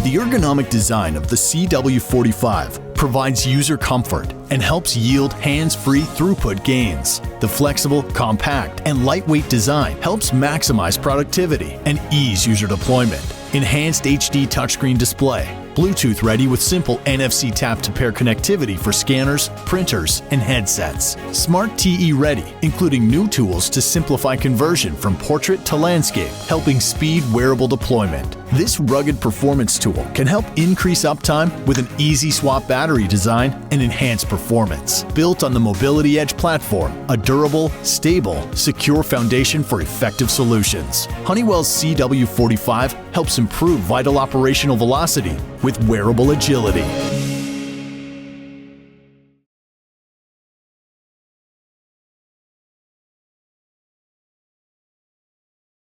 The ergonomic design of the CW45 provides user comfort and helps yield hands-free throughput gains. The flexible, compact, and lightweight design helps maximize productivity and ease user deployment. Enhanced HD touchscreen display, Bluetooth ready with simple NFC tap-to-pair connectivity for scanners, printers, and headsets. Smart TE ready, including new tools to simplify conversion from portrait to landscape, helping speed wearable deployment. This rugged performance tool can help increase uptime with an easy swap battery design and enhanced performance. Built on the Mobility Edge platform, a durable, stable, secure foundation for effective solutions. Honeywell's CW45 helps improve vital operational velocity with wearable agility.